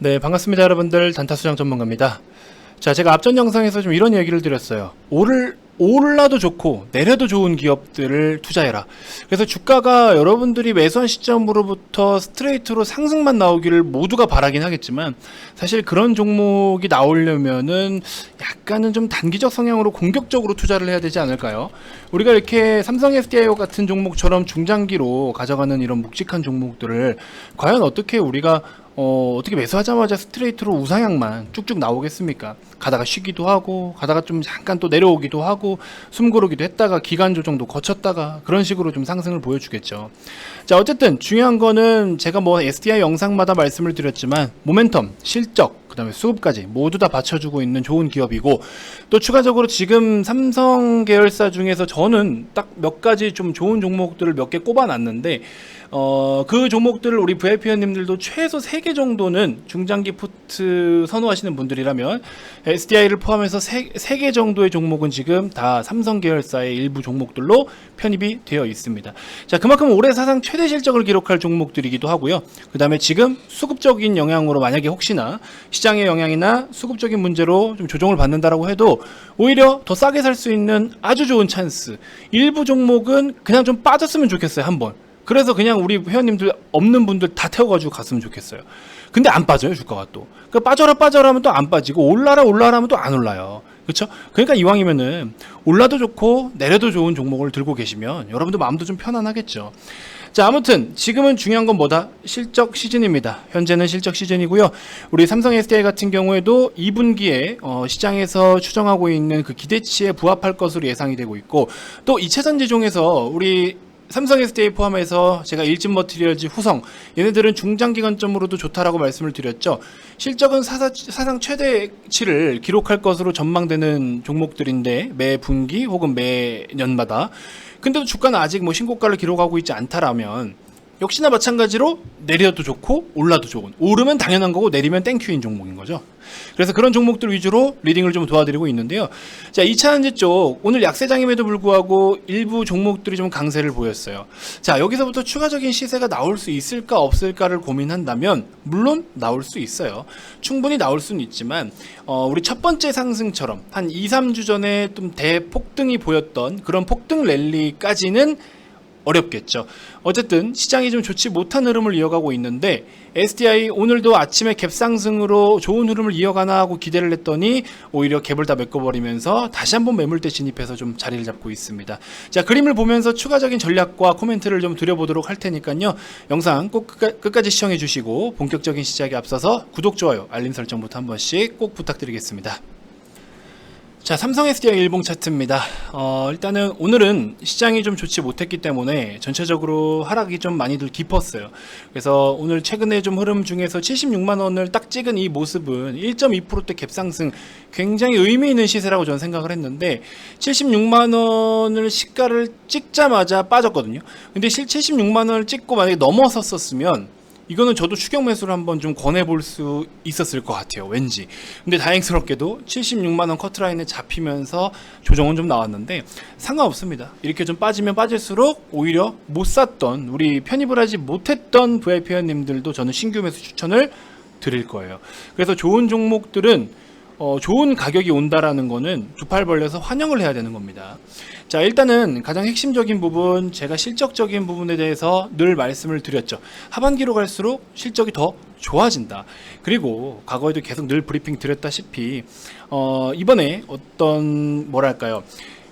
네, 반갑습니다. 여러분들. 단타수장 전문가입니다. 자, 제가 앞전 영상에서 좀 이런 얘기를 드렸어요. 올라도 좋고 내려도 좋은 기업들을 투자해라. 그래서 주가가 여러분들이 매수한 시점으로부터 스트레이트로 상승만 나오기를 모두가 바라긴 하겠지만, 사실 그런 종목이 나오려면은 약간은 좀 단기적 성향으로 공격적으로 투자를 해야 되지 않을까요? 우리가 이렇게 삼성 SDI 같은 종목처럼 중장기로 가져가는 이런 묵직한 종목들을 과연 어떻게 우리가 어떻게 매수하자마자 스트레이트로 우상향만 쭉쭉 나오겠습니까? 가다가 쉬기도 하고, 가다가 좀 잠깐 또 내려오기도 하고, 숨 고르기도 했다가 기간 조정도 거쳤다가 그런 식으로 좀 상승을 보여주겠죠. 자, 어쨌든 중요한 거는 제가 뭐 SDI 영상마다 말씀을 드렸지만, 모멘텀, 실적, 그 다음에 수급까지 모두 다 받쳐주고 있는 좋은 기업이고, 또 추가적으로 지금 삼성 계열사 중에서 저는 딱 몇 가지 좀 좋은 종목들을 몇 개 꼽아놨는데, 그 종목들을 우리 VIP원님들도 최소 3개 정도는 중장기 포트 선호하시는 분들이라면 SDI를 포함해서 3개 정도의 종목은 지금 다 삼성 계열사의 일부 종목들로 편입이 되어 있습니다. 자, 그만큼 올해 사상 최대 실적을 기록할 종목들이기도 하고요. 그 다음에 지금 수급적인 영향으로 만약에 혹시나 시장의 영향이나 수급적인 문제로 좀 조정을 받는다라고 해도 오히려 더 싸게 살 수 있는 아주 좋은 찬스. 일부 종목은 그냥 좀 빠졌으면 좋겠어요, 한번. 그래서 그냥 우리 회원님들 없는 분들 다 태워가지고 갔으면 좋겠어요. 근데 안 빠져요, 주가가 또. 그러니까 빠져라 하면 또 안 빠지고, 올라라 하면 또 안 올라요. 그렇죠? 그러니까 이왕이면은 올라도 좋고 내려도 좋은 종목을 들고 계시면 여러분들 마음도 좀 편안하겠죠. 자, 아무튼 지금은 중요한 건 뭐다? 실적 시즌입니다. 현재는 실적 시즌이고요. 우리 삼성 SDI 같은 경우에도 2분기에 시장에서 추정하고 있는 그 기대치에 부합할 것으로 예상이 되고 있고, 또 2차 전지종에서 우리 삼성 SDI 포함해서 제가 일진 머티리얼즈, 후성, 얘네들은 중장기 관점으로도 좋다라고 말씀을 드렸죠. 실적은 사상 최대치를 기록할 것으로 전망되는 종목들인데, 매 분기 혹은 매 년마다. 근데도 주가는 아직 뭐 신고가를 기록하고 있지 않다라면 역시나 마찬가지로 내려도 좋고 올라도 좋은, 오르면 당연한 거고 내리면 땡큐인 종목인 거죠. 그래서 그런 종목들 위주로 리딩을 좀 도와드리고 있는데요. 자, 2차 전지 쪽 오늘 약세장임에도 불구하고 일부 종목들이 좀 강세를 보였어요. 자, 여기서부터 추가적인 시세가 나올 수 있을까 없을까를 고민한다면 물론 나올 수 있어요. 충분히 나올 수는 있지만 우리 첫 번째 상승처럼 한 2, 3주 전에 좀 대폭등이 보였던 그런 폭등 랠리까지는 어렵겠죠. 어쨌든 시장이 좀 좋지 못한 흐름을 이어가고 있는데, SDI 오늘도 아침에 갭상승으로 좋은 흐름을 이어가나 하고 기대를 했더니 오히려 갭을 다 메꿔버리면서 다시 한번 매물대 진입해서 좀 자리를 잡고 있습니다. 자, 그림을 보면서 추가적인 전략과 코멘트를 좀 드려보도록 할 테니까요. 영상 꼭 끝까지 시청해 주시고 본격적인 시작에 앞서서 구독, 좋아요, 알림 설정부터 한 번씩 꼭 부탁드리겠습니다. 자, 삼성 SDI 일봉 차트입니다. 일단은 오늘은 시장이 좀 좋지 못했기 때문에 전체적으로 하락이 좀 많이들 깊었어요. 그래서 오늘 최근에 좀 흐름 중에서 76만원을 딱 찍은 이 모습은 1.2%대 갭상승, 굉장히 의미 있는 시세라고 저는 생각을 했는데, 76만원을 시가를 찍자마자 빠졌거든요. 근데 76만원을 찍고 만약에 넘어섰었으면 이거는 저도 추격 매수를 한번 좀 권해볼 수 있었을 것 같아요, 왠지. 근데 다행스럽게도 76만원 커트라인에 잡히면서 조정은 좀 나왔는데 상관없습니다. 이렇게 좀 빠지면 빠질수록 오히려 못 샀던, 우리 편입을 하지 못했던 VIP 회원님들도 저는 신규 매수 추천을 드릴 거예요. 그래서 좋은 종목들은 좋은 가격이 온다라는 거는 두 팔 벌려서 환영을 해야 되는 겁니다. 자, 일단은 가장 핵심적인 부분, 제가 실적적인 부분에 대해서 늘 말씀을 드렸죠. 하반기로 갈수록 실적이 더 좋아진다. 그리고 과거에도 계속 늘 브리핑 드렸다시피 이번에 어떤 뭐랄까요,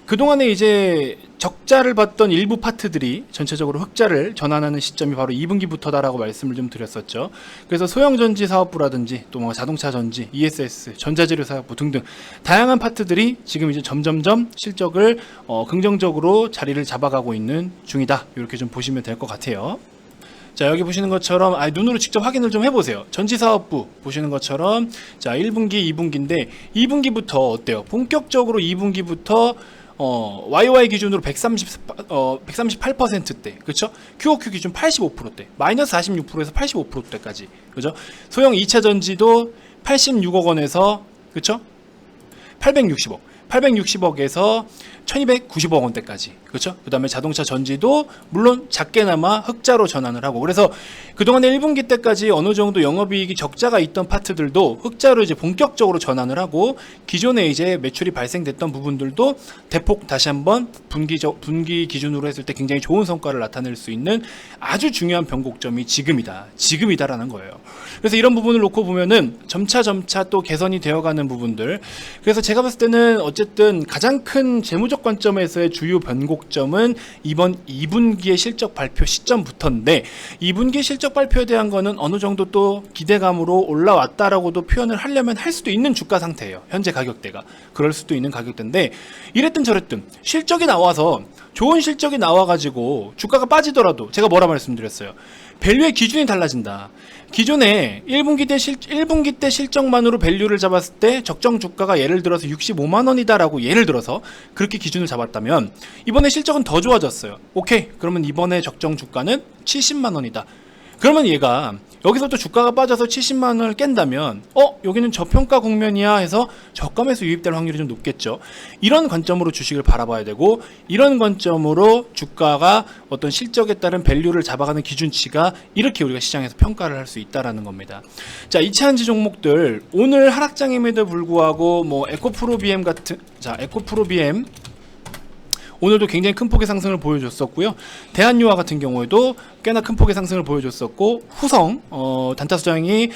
그동안에 이제 적자를 봤던 일부 파트들이 전체적으로 흑자를 전환하는 시점이 바로 2분기부터다라고 말씀을 좀 드렸었죠. 그래서 소형전지 사업부라든지 또 뭐 자동차 전지, ESS, 전자재료 사업부 등등 다양한 파트들이 지금 이제 점점점 실적을 긍정적으로 자리를 잡아가고 있는 중이다. 이렇게 좀 보시면 될 것 같아요. 자, 여기 보시는 것처럼 눈으로 직접 확인을 좀 해보세요. 전지사업부 보시는 것처럼 자, 1분기, 2분기인데 2분기부터 어때요? 본격적으로 2분기부터 YY 기준으로 138%대, 그렇죠? QOQ 기준 85%대, 마이너스 46%에서 85%대까지, 그죠? 소형 2차 전지도 86억 원에서, 그렇죠? 860억에서 1290억 원대까지. 그렇죠? 그다음에 자동차 전지도 물론 작게나마 흑자로 전환을 하고, 그래서 그동안에 1분기 때까지 어느 정도 영업이익이 적자가 있던 파트들도 흑자로 이제 본격적으로 전환을 하고, 기존에 이제 매출이 발생됐던 부분들도 대폭 다시 한번 분기 기준으로 했을 때 굉장히 좋은 성과를 나타낼 수 있는 아주 중요한 변곡점이 지금이다라는 거예요. 그래서 이런 부분을 놓고 보면은 점차 또 개선이 되어가는 부분들. 그래서 제가 봤을 때는 어쨌든 가장 큰 재무적 관점에서의 주요 변곡점은 이번 2분기의 실적 발표 시점부터인데, 2분기 실적 발표에 대한 거는 어느 정도 또 기대감으로 올라왔다라고도 표현을 하려면 할 수도 있는 주가 상태예요. 현재 가격대가. 그럴 수도 있는 가격대인데, 이랬든 저랬든 실적이 나와서 좋은 실적이 나와가지고 주가가 빠지더라도 제가 뭐라 말씀드렸어요. 밸류의 기준이 달라진다. 기존에 1분기 때 실적만으로 밸류를 잡았을 때 적정 주가가 예를 들어서 65만원이다 라고 예를 들어서 그렇게 기준을 잡았다면, 이번에 실적은 더 좋아졌어요. 오케이, 그러면 이번에 적정 주가는 70만원이다. 그러면 얘가 여기서 또 주가가 빠져서 70만원을 깬다면 여기는 저평가 국면이야 해서 저가에서 유입될 확률이 좀 높겠죠. 이런 관점으로 주식을 바라봐야 되고, 이런 관점으로 주가가 어떤 실적에 따른 밸류를 잡아가는 기준치가 이렇게 우리가 시장에서 평가를 할 수 있다라는 겁니다. 자, 2차전지 종목들 오늘 하락장임에도 불구하고 에코프로비엠 오늘도 굉장히 큰 폭의 상승을 보여줬었고요. 대한유화 같은 경우에도 꽤나 큰 폭의 상승을 보여줬었고, 후성 단타수장이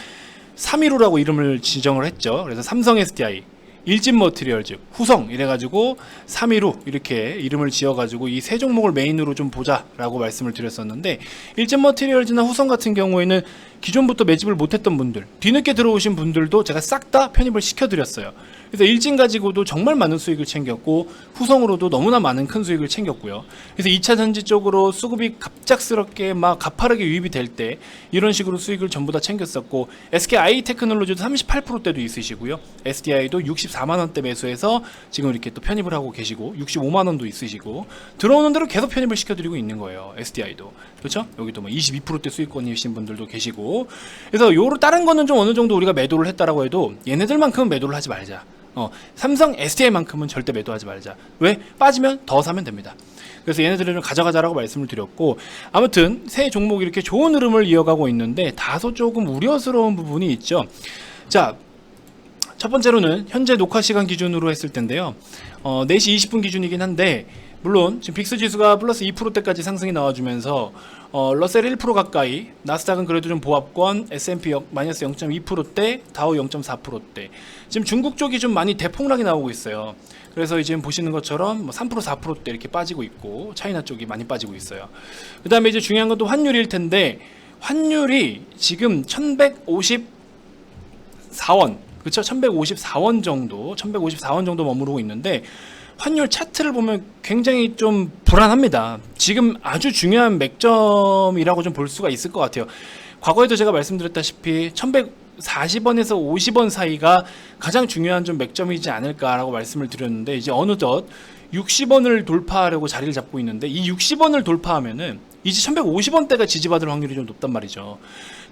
315라고 이름을 지정을 했죠. 그래서 삼성 SDI, 일진머티리얼즈, 후성 이래가지고 315 이렇게 이름을 지어가지고 이 세 종목을 메인으로 좀 보자라고 말씀을 드렸었는데, 일진머티리얼즈나 후성 같은 경우에는 기존부터 매집을 못했던 분들, 뒤늦게 들어오신 분들도 제가 싹 다 편입을 시켜드렸어요. 그래서 일진 가지고도 정말 많은 수익을 챙겼고, 후성으로도 너무나 많은 큰 수익을 챙겼고요. 그래서 2차 전지 쪽으로 수급이 갑작스럽게 막 가파르게 유입이 될 때 이런 식으로 수익을 전부 다 챙겼었고, SKI 테크놀로지도 38%대도 있으시고요. SDI도 64만원대 매수해서 지금 이렇게 또 편입을 하고 계시고, 65만원도 있으시고, 들어오는 대로 계속 편입을 시켜드리고 있는 거예요. SDI도. 그렇죠? 여기도 22%대 수익권이신 분들도 계시고, 그래서 다른 거는 좀 어느 정도 우리가 매도를 했다라고 해도 얘네들만큼은 매도를 하지 말자. 삼성 SDI만큼은 절대 매도하지 말자. 왜? 빠지면 더 사면 됩니다. 그래서 얘네들은 가져가자라고 말씀을 드렸고, 아무튼 새 종목이 이렇게 좋은 흐름을 이어가고 있는데 다소 조금 우려스러운 부분이 있죠. 자, 첫 번째로는 현재 녹화 시간 기준으로 했을 텐데요. 4시 20분 기준이긴 한데, 물론 지금 빅스 지수가 플러스 2%대까지 상승이 나와주면서 러셀 1% 가까이, 나스닥은 그래도 좀 보합권, S&P 마이너스 0.2%대, 다우 0.4%대. 지금 중국 쪽이 좀 많이 대폭락이 나오고 있어요. 그래서 지금 보시는 것처럼 3% 4%대 이렇게 빠지고 있고, 차이나 쪽이 많이 빠지고 있어요. 그 다음에 이제 중요한 건 또 환율일 텐데, 환율이 지금 1154원, 그렇죠? 1154원 정도 머무르고 있는데, 환율 차트를 보면 굉장히 좀 불안합니다. 지금 아주 중요한 맥점이라고 좀 볼 수가 있을 것 같아요. 과거에도 제가 말씀드렸다시피 1140원에서 50원 사이가 가장 중요한 좀 맥점이지 않을까라고 말씀을 드렸는데, 이제 어느덧 60원을 돌파하려고 자리를 잡고 있는데, 이 60원을 돌파하면은 이제 1150원대가 지지받을 확률이 좀 높단 말이죠.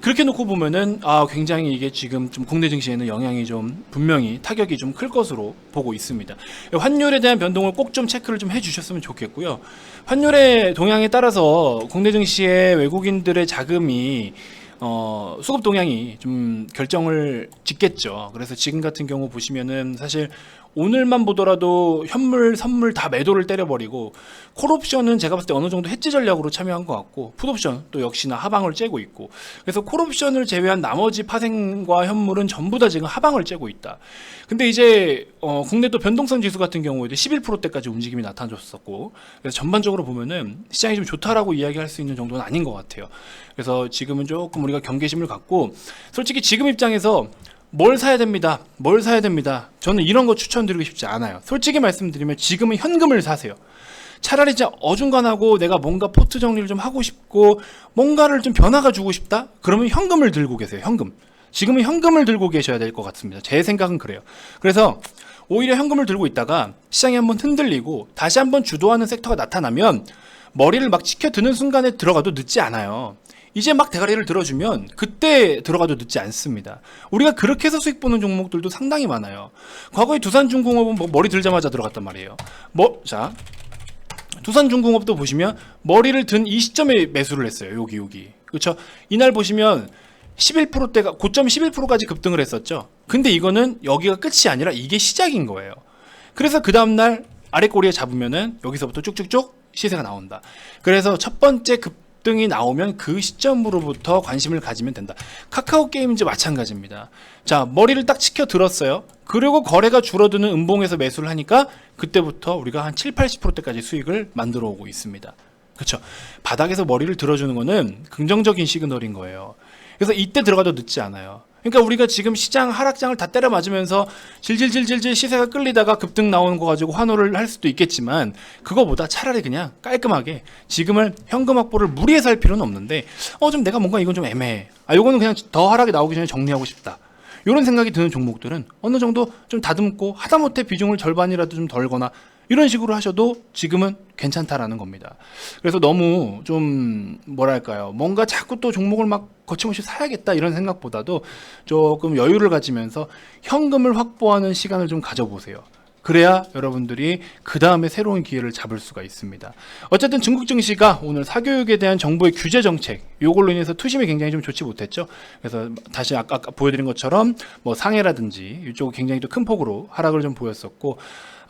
그렇게 놓고 보면은 굉장히 이게 지금 좀 국내 증시에는 영향이 좀 분명히 타격이 좀 클 것으로 보고 있습니다. 환율에 대한 변동을 꼭 좀 체크를 좀 해주셨으면 좋겠고요. 환율의 동향에 따라서 국내 증시의 외국인들의 자금이 수급 동향이 좀 결정을 짓겠죠. 그래서 지금 같은 경우 보시면은 사실 오늘만 보더라도 현물, 선물 다 매도를 때려버리고, 콜옵션은 제가 봤을 때 어느 정도 해지 전략으로 참여한 것 같고, 풋옵션 또 역시나 하방을 째고 있고, 그래서 콜옵션을 제외한 나머지 파생과 현물은 전부 다 지금 하방을 째고 있다. 근데 이제 국내 또 변동성 지수 같은 경우에도 11%대까지 움직임이 나타났었고, 그래서 전반적으로 보면은 시장이 좀 좋다라고 이야기할 수 있는 정도는 아닌 것 같아요. 그래서 지금은 조금 우리가 경계심을 갖고, 솔직히 지금 입장에서 뭘 사야 됩니다. 저는 이런 거 추천드리고 싶지 않아요. 솔직히 말씀드리면 지금은 현금을 사세요. 차라리 진짜 어중간하고 내가 뭔가 포트 정리를 좀 하고 싶고 뭔가를 좀 변화가 주고 싶다? 그러면 현금을 들고 계세요. 현금. 지금은 현금을 들고 계셔야 될 것 같습니다. 제 생각은 그래요. 그래서 오히려 현금을 들고 있다가 시장이 한번 흔들리고 다시 한번 주도하는 섹터가 나타나면 머리를 막 치켜드는 순간에 들어가도 늦지 않아요. 이제 막 대가리를 들어주면 그때 들어가도 늦지 않습니다. 우리가 그렇게 해서 수익 보는 종목들도 상당히 많아요. 과거에 두산중공업은 뭐 머리 들자마자 들어갔단 말이에요. 자, 두산중공업도 보시면 머리를 든 이 시점에 매수를 했어요. 여기. 그렇죠? 이날 보시면 11%대가 고점 11%까지 급등을 했었죠. 근데 이거는 여기가 끝이 아니라 이게 시작인 거예요. 그래서 그 다음날 아래 꼬리에 잡으면은 여기서부터 쭉쭉쭉 시세가 나온다. 그래서 첫 번째 급등이 나오면 그 시점으로부터 관심을 가지면 된다. 카카오 게임즈 마찬가지입니다. 자, 머리를 딱 치켜 들었어요. 그리고 거래가 줄어드는 음봉에서 매수를 하니까 그때부터 우리가 한 7, 80%대까지 수익을 만들어 오고 있습니다. 그렇죠? 바닥에서 머리를 들어주는 거는 긍정적인 시그널인 거예요. 그래서 이때 들어가도 늦지 않아요. 그러니까 우리가 지금 시장 하락장을 다 때려 맞으면서 질질질질질 시세가 끌리다가 급등 나오는 거 가지고 환호를 할 수도 있겠지만, 그거보다 차라리 그냥 깔끔하게 지금은 현금 확보를 무리해서 할 필요는 없는데 좀 내가 뭔가 이건 좀 애매해, 요거는 그냥 더 하락이 나오기 전에 정리하고 싶다, 이런 생각이 드는 종목들은 어느 정도 좀 다듬고 하다못해 비중을 절반이라도 좀 덜거나 이런 식으로 하셔도 지금은 괜찮다라는 겁니다. 그래서 너무 좀 뭐랄까요, 뭔가 자꾸 또 종목을 막 거침없이 사야겠다 이런 생각보다도 조금 여유를 가지면서 현금을 확보하는 시간을 좀 가져보세요. 그래야 여러분들이 그 다음에 새로운 기회를 잡을 수가 있습니다. 어쨌든 중국 증시가 오늘 사교육에 대한 정부의 규제 정책, 이걸로 인해서 투심이 굉장히 좀 좋지 못했죠. 그래서 다시 아까 보여드린 것처럼 뭐 상해라든지 이쪽 굉장히 또 큰 폭으로 하락을 좀 보였었고,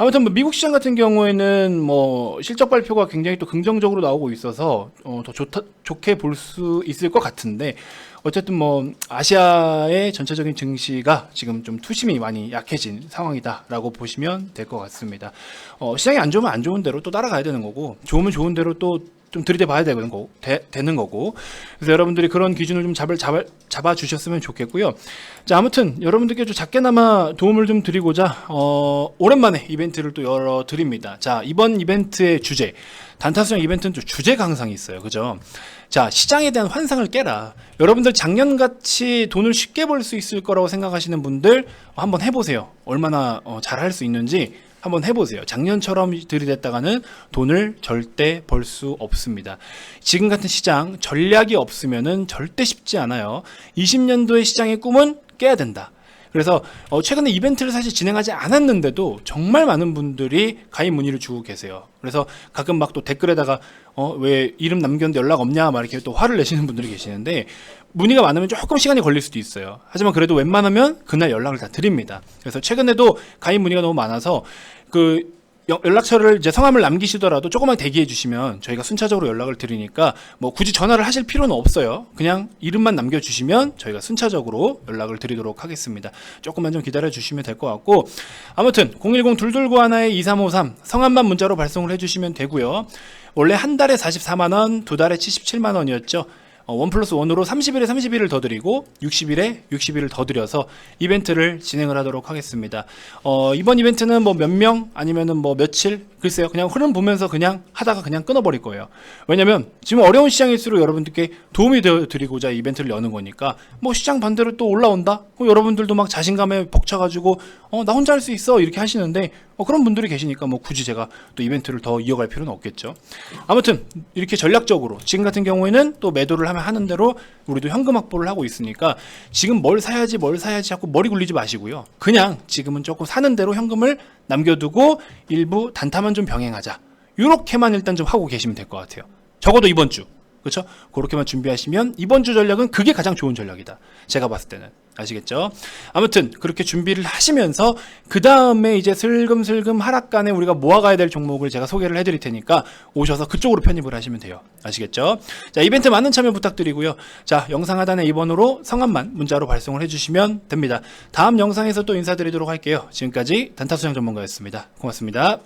아무튼 뭐 미국 시장 같은 경우에는 뭐 실적 발표가 굉장히 또 긍정적으로 나오고 있어서 더 좋게 볼 수 있을 것 같은데, 어쨌든 뭐 아시아의 전체적인 증시가 지금 좀 투심이 많이 약해진 상황이다라고 보시면 될 것 같습니다. 시장이 안 좋으면 안 좋은 대로 또 따라가야 되는 거고, 좋으면 좋은 대로 또 좀 들이대봐야 되는 거고. 그래서 여러분들이 그런 기준을 좀 잡아 주셨으면 좋겠고요. 자, 아무튼 여러분들께 좀 작게나마 도움을 좀 드리고자 오랜만에 이벤트를 또 열어 드립니다. 자, 이번 이벤트의 주제, 단타수량 이벤트는 좀 주제 강상이 있어요. 그죠? 자, 시장에 대한 환상을 깨라. 여러분들 작년같이 돈을 쉽게 벌 수 있을 거라고 생각하시는 분들 한번 해보세요. 얼마나 잘할 수 있는지 한번 해보세요. 작년처럼 들이댔다가는 돈을 절대 벌 수 없습니다. 지금 같은 시장 전략이 없으면은 절대 쉽지 않아요. 20년도의 시장의 꿈은 깨야 된다. 그래서 최근에 이벤트를 사실 진행하지 않았는데도 정말 많은 분들이 가입 문의를 주고 계세요. 그래서 가끔 막 또 댓글에다가 왜 이름 남겼는데 연락 없냐 막 이렇게 또 화를 내시는 분들이 계시는데, 문의가 많으면 조금 시간이 걸릴 수도 있어요. 하지만 그래도 웬만하면 그날 연락을 다 드립니다. 그래서 최근에도 가입 문의가 너무 많아서 그 연락처를 이제 성함을 남기시더라도 조금만 대기해 주시면 저희가 순차적으로 연락을 드리니까 뭐 굳이 전화를 하실 필요는 없어요. 그냥 이름만 남겨주시면 저희가 순차적으로 연락을 드리도록 하겠습니다. 조금만 좀 기다려 주시면 될 것 같고, 아무튼 010-2291-2353 성함만 문자로 발송을 해주시면 되고요. 원래 한 달에 44만원, 두 달에 77만원이었죠. 1+1으로 30일에 30일을 더 드리고 60일에 60일을 더 드려서 이벤트를 진행을 하도록 하겠습니다. 이번 이벤트는 뭐 몇 명 아니면은 뭐 며칠, 글쎄요, 그냥 흐름 보면서 그냥 하다가 그냥 끊어버릴 거예요. 왜냐면 지금 어려운 시장일수록 여러분들께 도움이 되어 드리고자 이벤트를 여는 거니까, 뭐 시장 반대로 또 올라온다? 여러분들도 막 자신감에 벅차가지고 나 혼자 할 수 있어 이렇게 하시는데, 그런 분들이 계시니까 뭐 굳이 제가 또 이벤트를 더 이어갈 필요는 없겠죠. 아무튼 이렇게 전략적으로 지금 같은 경우에는 또 매도를 하는 대로 우리도 현금 확보를 하고 있으니까, 지금 뭘 사야지 자꾸 머리 굴리지 마시고요. 그냥 지금은 조금 사는 대로 현금을 남겨두고 일부 단타만 좀 병행하자, 이렇게만 일단 좀 하고 계시면 될 것 같아요. 적어도 이번 주, 그렇죠? 그렇게만 준비하시면 이번 주 전략은 그게 가장 좋은 전략이다, 제가 봤을 때는. 아시겠죠? 아무튼 그렇게 준비를 하시면서 그 다음에 이제 슬금슬금 하락간에 우리가 모아가야 될 종목을 제가 소개를 해드릴 테니까 오셔서 그쪽으로 편입을 하시면 돼요. 아시겠죠? 자, 이벤트 많은 참여 부탁드리고요. 자, 영상 하단에 2번으로 성함만 문자로 발송을 해주시면 됩니다. 다음 영상에서 또 인사드리도록 할게요. 지금까지 단타수장 전문가였습니다. 고맙습니다.